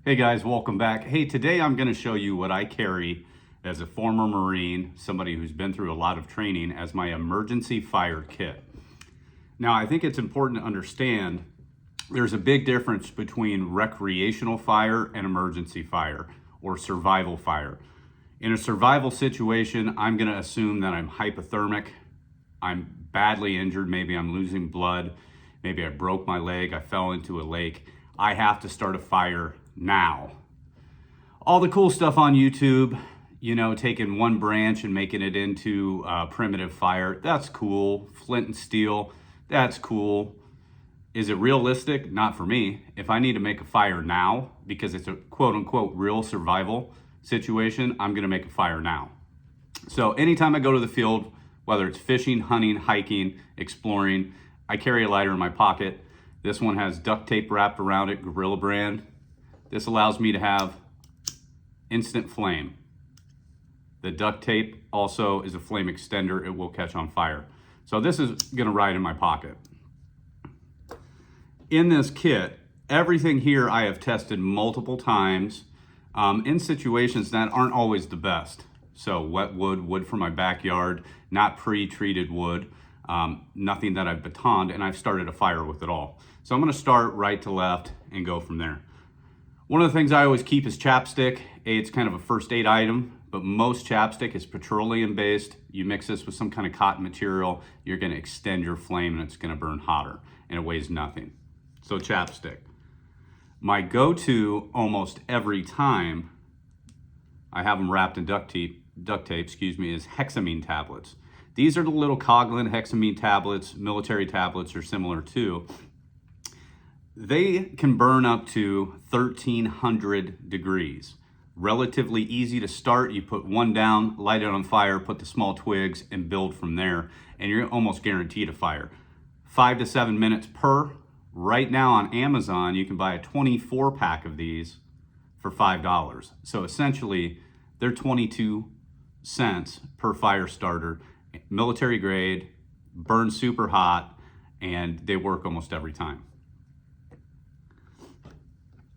Hey guys, welcome back. Hey, today I'm going to show you what I carry as a former Marine, somebody who's been through a lot of training, as my emergency fire kit. Now, I think it's important to understand there's a big difference between recreational fire and emergency fire or survival fire. In a survival situation, I'm going to assume that I'm hypothermic, I'm badly injured, maybe I'm losing blood, maybe I broke my leg, I fell into a lake. I have to start a fire now. All the cool stuff on YouTube, you know, taking one branch and making it into primitive fire, that's cool. Flint and steel, that's cool. Is it realistic? Not for me. If I need to make a fire now, because it's a quote unquote real survival situation, I'm gonna make a fire now. So anytime I go to the field, whether it's fishing, hunting, hiking, exploring, I carry a lighter in my pocket. This one has duct tape wrapped around it, Gorilla brand. This allows me to have instant flame. The duct tape also is a flame extender. It will catch on fire. So this is gonna ride in my pocket. In this kit, everything here I have tested multiple times in situations that aren't always the best. So wet wood, wood from my backyard, not pre-treated wood, nothing that I've batoned, and I've started a fire with it all. So I'm gonna start right to left and go from there. One of the things I always keep is chapstick. It's kind of a first aid item, but most chapstick is petroleum based. You mix this with some kind of cotton material, you're gonna extend your flame and it's gonna burn hotter, and it weighs nothing. So chapstick. My go-to almost every time, I have them wrapped in duct tape, is hexamine tablets. These are the little Coghlan hexamine tablets, military tablets are similar too. They can burn up to 1,300 degrees. Relatively easy to start. You put one down, light it on fire, put the small twigs and build from there, and you're almost guaranteed a fire. 5 to 7 minutes per. Right now on Amazon, you can buy a 24 pack of these for $5. So essentially, they're 22 cents per fire starter, military grade, burn super hot, and they work almost every time.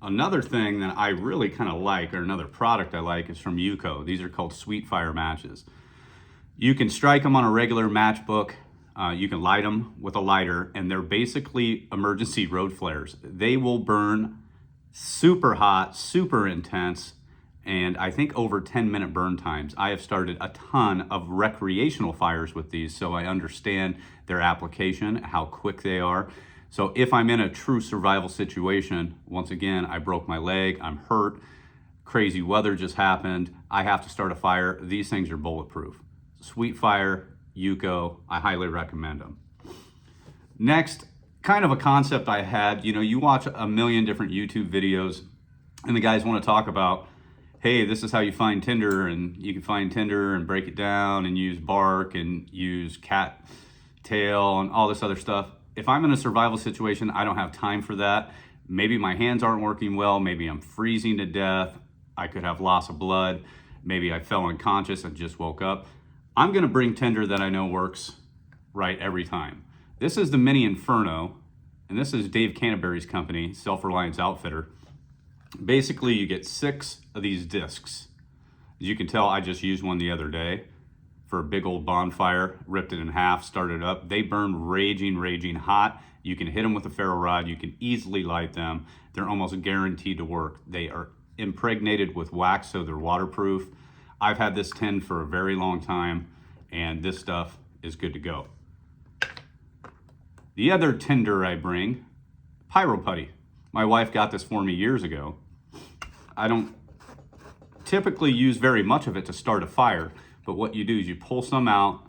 Another thing that I really kind of like, or another product I like, is from UCO. These are called Sweet Fire matches. You can strike them on a regular matchbook. You can light them with a lighter, and they're basically emergency road flares. They will burn super hot, super intense, and I think over 10-minute burn times. I have started a ton of recreational fires with these, so I understand their application, how quick they are. So if I'm in a true survival situation, once again, I broke my leg, I'm hurt, crazy weather just happened, I have to start a fire, these things are bulletproof. Sweet Fire, UCO, I highly recommend them. Next, kind of a concept I had, you know, you watch a million different YouTube videos and the guys want to talk about, hey, this is how you find tinder, and you can find tinder and break it down and use bark and use cat tail and all this other stuff. If I'm in a survival situation, I don't have time for that. Maybe my hands aren't working well, maybe I'm freezing to death, I could have loss of blood, maybe I fell unconscious and just woke up. I'm gonna bring tinder that I know works right every time. This is the Mini Inferno, and this is Dave Canterbury's company, Self-Reliance Outfitter. Basically, you get 6 of these discs. As you can tell, I just used one the other day for a big old bonfire, ripped it in half, started up. They burn raging, raging hot. You can hit them with a ferro rod. You can easily light them. They're almost guaranteed to work. They are impregnated with wax, so they're waterproof. I've had this tin for a very long time, and this stuff is good to go. The other tinder I bring, Pyro Putty. My wife got this for me years ago. I don't typically use very much of it to start a fire, but what you do is you pull some out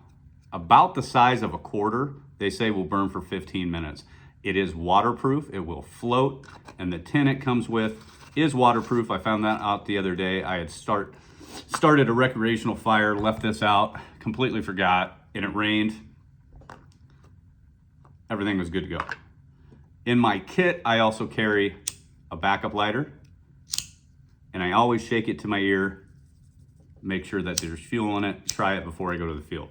about the size of a quarter. They say will burn for 15 minutes. It is waterproof, it will float, and the tin it comes with is waterproof. I found that out the other day. I had started a recreational fire, left this out, completely forgot, and it rained. Everything was good to go. In my kit, I also carry a backup lighter, and I always shake it to my ear, make sure that there's fuel in it, try it before I go to the field.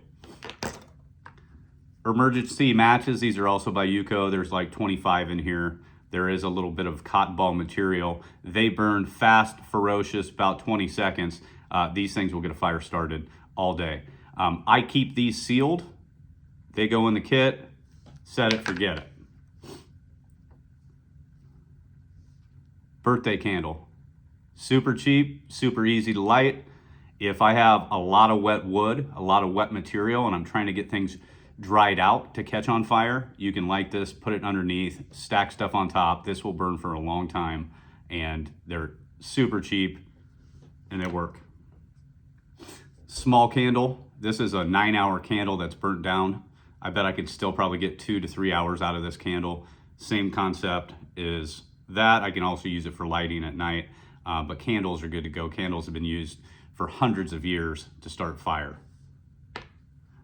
Emergency matches, these are also by UCO. There's like 25 in here. there is a little bit of cotton ball material. They burn fast, ferocious, about 20 seconds. These things will get a fire started all day. I keep these sealed. They go in the kit, set it, forget it. Birthday candle. Super cheap, super easy to light. If I have a lot of wet wood, a lot of wet material, and I'm trying to get things dried out to catch on fire, you can light this, put it underneath, stack stuff on top. This will burn for a long time, and they're super cheap, and they work. Small candle. This is a 9-hour candle that's burnt down. I bet I could still probably get 2 to 3 hours out of this candle. Same concept is that. I can also use it for lighting at night, but candles are good to go. Candles have been used for hundreds of years to start fire.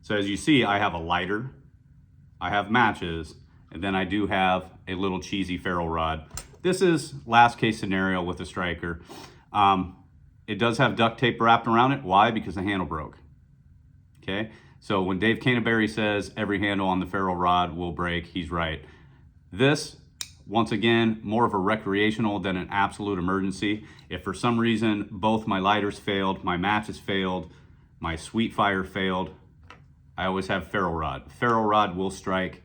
So as you see, I have a lighter, I have matches, and then I do have a little cheesy ferro rod. This is last case scenario with a striker. It does have duct tape wrapped around it. Why? Because the handle broke. Okay, so when Dave Canterbury says every handle on the ferro rod will break, he's right. This, once again, more of a recreational than an absolute emergency. If for some reason both my lighters failed, my matches failed, my sweet fire failed, I always have ferro rod. Ferro rod will strike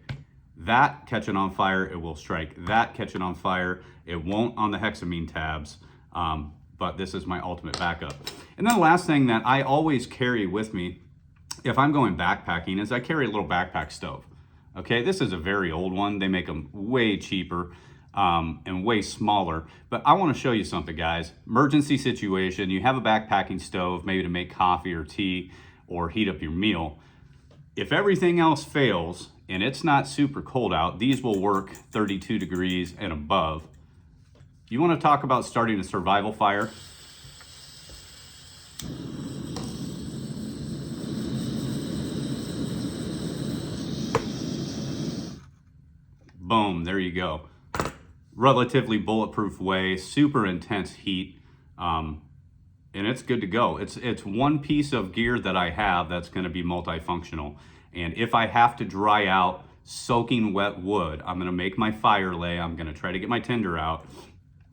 that, catch it on fire. It will strike that, catch it on fire. It won't on the hexamine tabs, but this is my ultimate backup. And then the last thing that I always carry with me if I'm going backpacking is I carry a little backpack stove. Okay, this is a very old one. They make them way cheaper and way smaller. But I want to show you something, guys. Emergency situation, you have a backpacking stove, maybe to make coffee or tea or heat up your meal. If everything else fails and it's not super cold out, these will work 32 degrees and above. You want to talk about starting a survival fire? Boom, there you go. Relatively bulletproof way, super intense heat, and it's good to go. It's one piece of gear that I have that's gonna be multifunctional. And if I have to dry out soaking wet wood, I'm gonna make my fire lay, I'm gonna try to get my tinder out,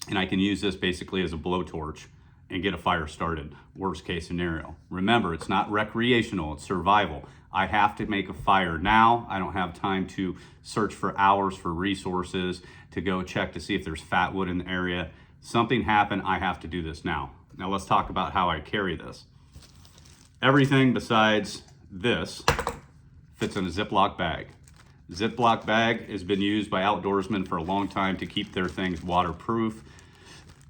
and I can use this basically as a blowtorch and get a fire started, worst case scenario. Remember, it's not recreational, it's survival. I have to make a fire now. I don't have time to search for hours for resources to go check to see if there's fat wood in the area. Something happened, I have to do this now. Now let's talk about how I carry this. Everything besides this fits in a Ziploc bag. Ziploc bag has been used by outdoorsmen for a long time to keep their things waterproof.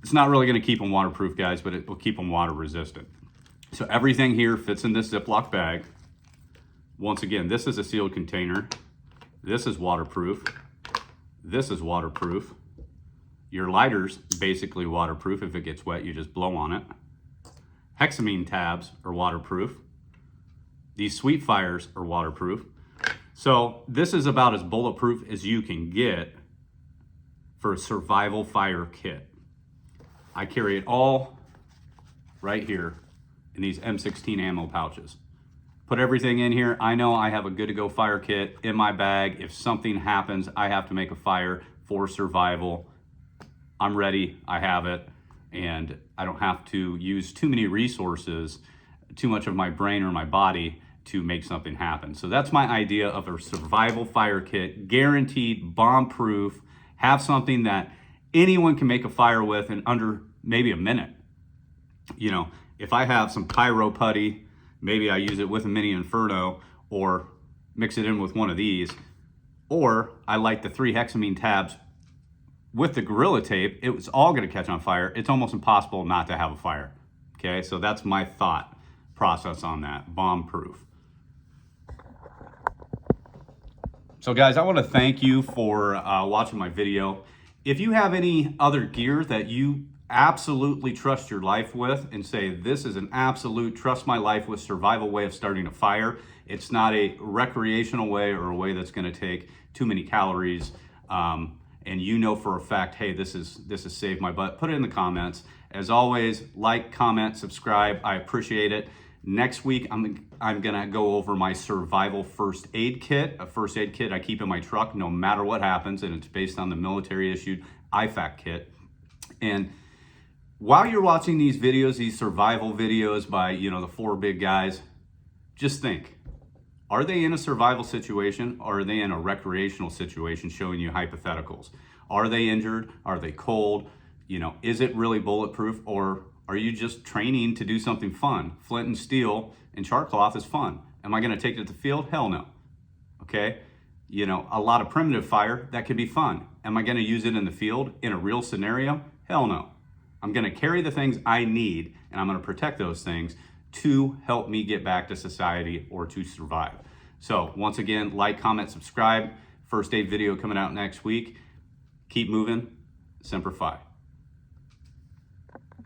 It's not really gonna keep them waterproof, guys, but it will keep them water resistant. So everything here fits in this Ziploc bag. Once again, this is a sealed container. This is waterproof. This is waterproof. Your lighter's basically waterproof. If it gets wet, you just blow on it. Hexamine tabs are waterproof. These sweet fires are waterproof. So this is about as bulletproof as you can get for a survival fire kit. I carry it all right here in these M16 ammo pouches. Put everything in here. I know I have a good to go fire kit in my bag. If something happens, I have to make a fire for survival. I'm ready, I have it, and I don't have to use too many resources, too much of my brain or my body to make something happen. So that's my idea of a survival fire kit, guaranteed, bomb-proof, have something that anyone can make a fire with in under maybe a minute. You know, if I have some pyro putty, maybe I use it with a mini Inferno or mix it in with one of these, or I light the 3 hexamine tabs with the Gorilla Tape. It was all gonna catch on fire. It's almost impossible not to have a fire. Okay, so that's my thought process on that, bomb-proof. So guys, I wanna thank you for watching my video. If you have any other gear that you absolutely trust your life with and say, this is an absolute trust my life with survival way of starting a fire, it's not a recreational way or a way that's gonna take too many calories, and you know for a fact, hey, this is saved my butt, put it in the comments. As always, like, comment, subscribe, I appreciate it. Next week, I'm gonna go over my survival first aid kit, a first aid kit I keep in my truck no matter what happens, and it's based on the military issued IFAK kit. And while you're watching these videos, these survival videos by, the 4 big guys, just think, are they in a survival situation or are they in a recreational situation showing you hypotheticals? Are they injured? Are they cold? Is it really bulletproof, or are you just training to do something fun? Flint and steel and charcloth is fun. Am I going to take it to the field? Hell no. Okay. A lot of primitive fire, that could be fun. Am I going to use it in the field in a real scenario? Hell no. I'm going to carry the things I need, and I'm going to protect those things to help me get back to society or to survive. So once again, like, comment, subscribe. First aid video coming out next week. Keep moving. Semper Fi.